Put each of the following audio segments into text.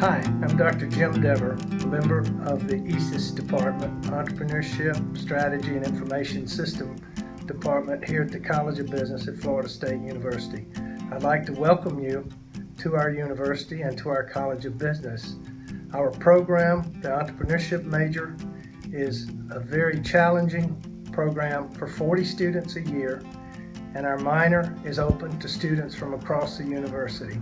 Hi, I'm Dr. Jim Dever, member of the ESIS Department, Entrepreneurship, Strategy and Information System Department here at the College of Business at Florida State University. I'd like to welcome you to our university and to our College of Business. Our program, the Entrepreneurship major, is a very challenging program for 40 students a year, and our minor is open to students from across the university.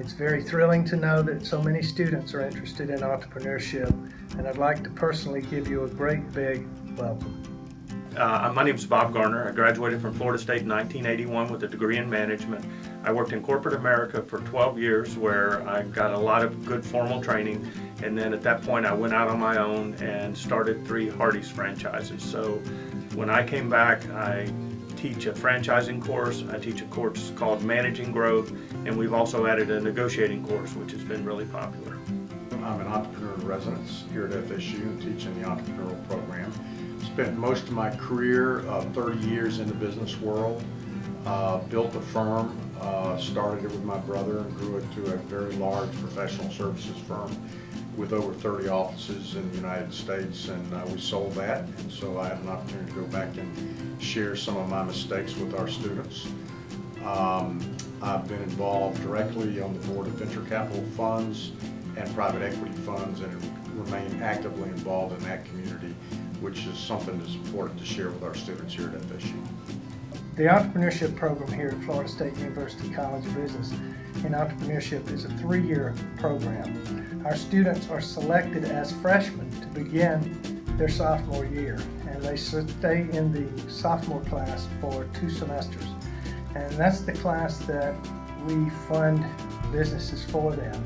It's very thrilling to know that so many students are interested in entrepreneurship, and I'd like to personally give you a great big welcome. My name is Bob Garner. I graduated from Florida State in 1981 with a degree in management. I worked in corporate America for 12 years where I got a lot of good formal training, and then at that point I went out on my own and started 3 Hardee's franchises. So when I came back, I teach a franchising course, I teach a course called Managing Growth, and we've also added a negotiating course which has been really popular. I'm an entrepreneur in residence here at FSU teaching the entrepreneurial program. Spent most of my career, 30 years in the business world. Built a firm, started it with my brother and grew it to a very large professional services firm with over 30 offices in the United States, and we sold that, and so I had an opportunity to go back and share some of my mistakes with our students. I've been involved directly on the board of venture capital funds and private equity funds, and remain actively involved in that community, which is something that's important to share with our students here at FSU. The entrepreneurship program here at Florida State University College of Business in Entrepreneurship is a 3-year program. Our students are selected as freshmen to begin their sophomore year, and they stay in the sophomore class for 2 semesters. And that's the class that we fund businesses for them.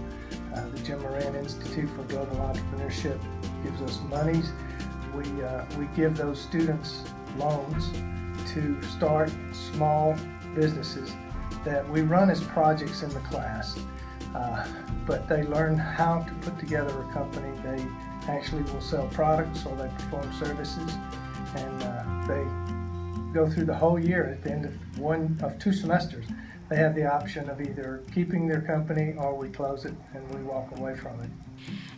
The Moran Institute for Global Entrepreneurship gives us monies. We give those students loans to start small businesses that we run as projects in the class, but they learn how to put together a company. They actually will sell products or they perform services, and they go through the whole year. At the end of 2 semesters, they have the option of either keeping their company or we close it and we walk away from it.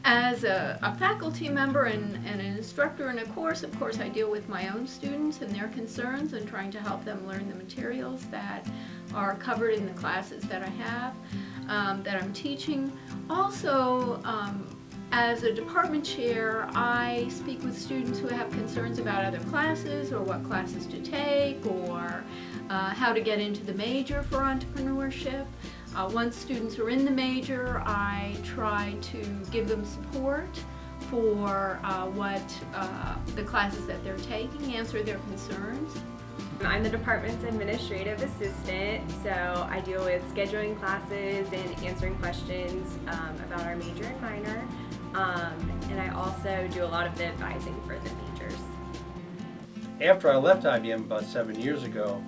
As a faculty member and an instructor in a course, of course I deal with my own students and their concerns and trying to help them learn the materials that are covered in the classes that I have, that I'm teaching. Also, as a department chair, I speak with students who have concerns about other classes or what classes to take, or how to get into the major for entrepreneurship. Once students are in the major, I try to give them support for what the classes that they're taking, answer their concerns. I'm the department's administrative assistant, so I deal with scheduling classes and answering questions about our major and minor, and I also do a lot of the advising for the majors. After I left IBM about 7 years ago,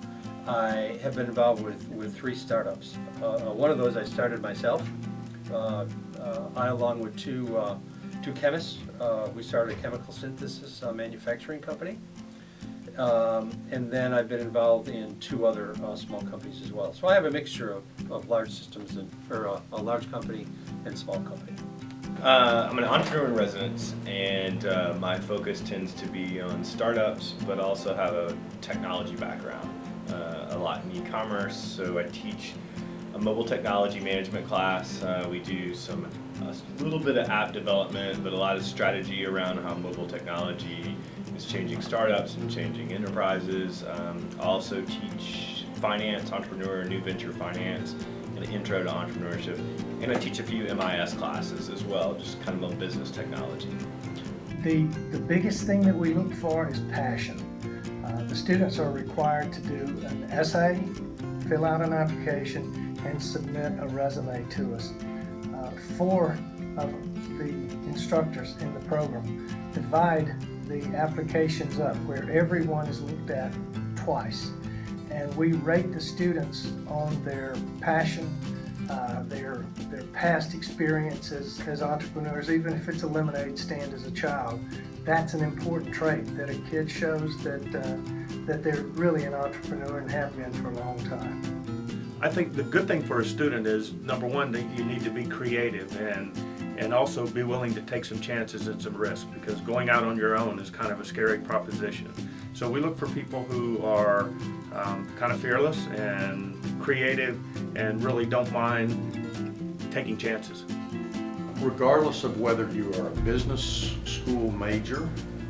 I have been involved with 3 startups. One of those I started myself. I, along with two chemists, we started a chemical synthesis manufacturing company. And then I've been involved in 2 other small companies as well. So I have a mixture of large systems or a large company and small company. I'm an entrepreneur in residence, and my focus tends to be on startups, but also have a technology background. A lot in e-commerce, so I teach a mobile technology management class. We do a little bit of app development, but a lot of strategy around how mobile technology is changing startups and changing enterprises. I also teach finance, entrepreneur, new venture finance, and an intro to entrepreneurship. And I teach a few MIS classes as well, just kind of on business technology. The biggest thing that we look for is passion. The students are required to do an essay, fill out an application, and submit a resume to us. 4 of the instructors in the program divide the applications up where everyone is looked at twice, and we rate the students on their passion, their past experiences as entrepreneurs. Even if it's a lemonade stand as a child, that's an important trait that a kid shows that they're really an entrepreneur and have been for a long time. I think the good thing for a student is, number one, that you need to be creative, and and also be willing to take some chances and some risk, because going out on your own is kind of a scary proposition. So we look for people who are kind of fearless and creative and really don't mind taking chances. Regardless of whether you are a business school major,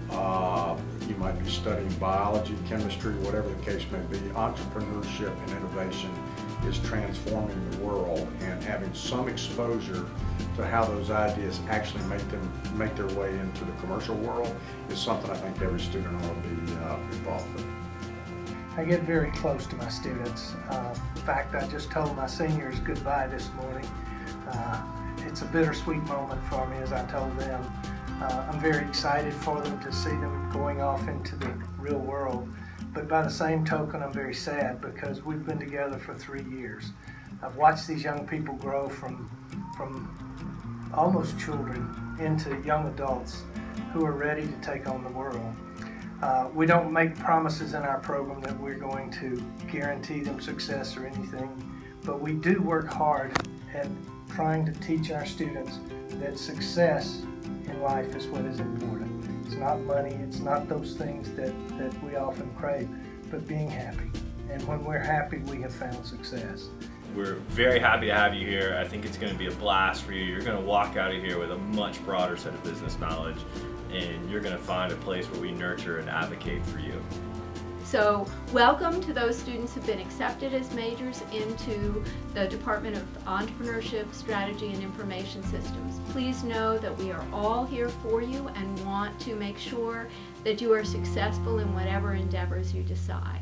you might be studying biology, chemistry, whatever the case may be, entrepreneurship and innovation is transforming the world, and having some exposure to how those ideas actually make their way into the commercial world is something I think every student ought to be involved with. I get very close to my students. In fact, I just told my seniors goodbye this morning. It's a bittersweet moment for me, as I told them. I'm very excited for them to see them going off into the real world. But by the same token, I'm very sad because we've been together for 3 years. I've watched these young people grow from almost children into young adults who are ready to take on the world. We don't make promises in our program that we're going to guarantee them success or anything, but we do work hard at trying to teach our students that success in life is what is important. It's not money, it's not those things that we often crave, but being happy. And when we're happy, we have found success. We're very happy to have you here. I think it's going to be a blast for you. You're going to walk out of here with a much broader set of business knowledge, and you're going to find a place where we nurture and advocate for you. So welcome to those students who've been accepted as majors into the Department of Entrepreneurship, Strategy, and Information Systems. Please know that we are all here for you and want to make sure that you are successful in whatever endeavors you decide.